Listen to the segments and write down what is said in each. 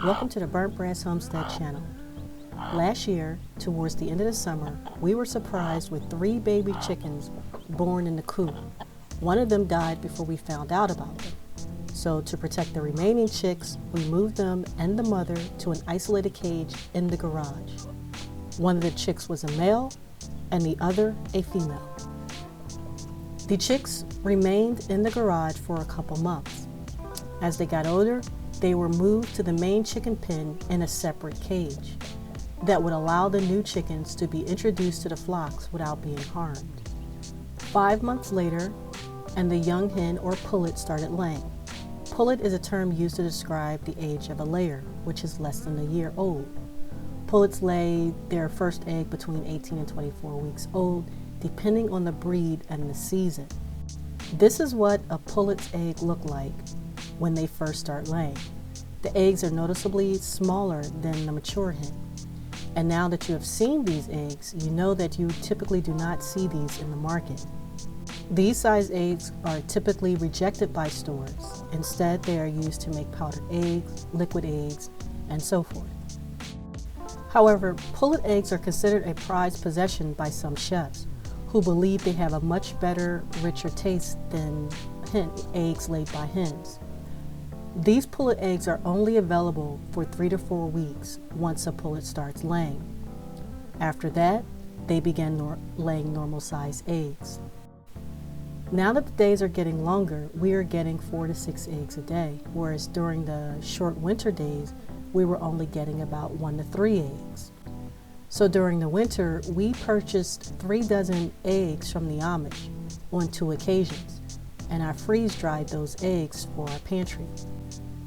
Welcome to the Burnt Brass Homestead channel. Last year, towards the end of the summer, we were surprised with 3 baby chickens born in the coop. One of them died before we found out about them. So to protect the remaining chicks, we moved them and the mother to an isolated cage in the garage. One of the chicks was a male and the other a female. The chicks remained in the garage for a couple months. As they got older, they were moved to the main chicken pen in a separate cage that would allow the new chickens to be introduced to the flocks without being harmed. 5 months later, and the young hen or pullet started laying. Pullet is a term used to describe the age of a layer, which is less than a year old. Pullets lay their first egg between 18 and 24 weeks old, depending on the breed and the season. This is what a pullet's egg look like when they first start laying. The eggs are noticeably smaller than the mature hen. And now that you have seen these eggs, you know that you typically do not see these in the market. These size eggs are typically rejected by stores. Instead, they are used to make powdered eggs, liquid eggs, and so forth. However, pullet eggs are considered a prized possession by some chefs who believe they have a much better, richer taste than eggs laid by hens. These pullet eggs are only available for 3 to 4 weeks once a pullet starts laying. After that, they begin laying normal-sized eggs. Now that the days are getting longer, we are getting 4 to 6 eggs a day, whereas during the short winter days, we were only getting about 1 to 3 eggs. So during the winter, we purchased 3 dozen eggs from the Amish on 2 occasions, and I freeze-dried those eggs for our pantry.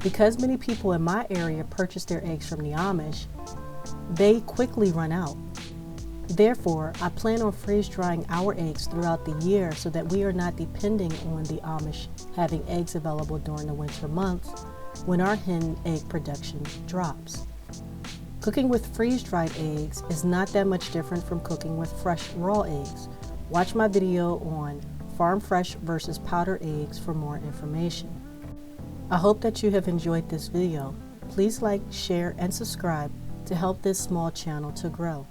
Because many people in my area purchase their eggs from the Amish, they quickly run out. Therefore, I plan on freeze-drying our eggs throughout the year so that we are not depending on the Amish having eggs available during the winter months when our hen egg production drops. Cooking with freeze-dried eggs is not that much different from cooking with fresh raw eggs. Watch my video on farm fresh versus powder eggs for more information. I hope that you have enjoyed this video. Please like, share, and subscribe to help this small channel to grow.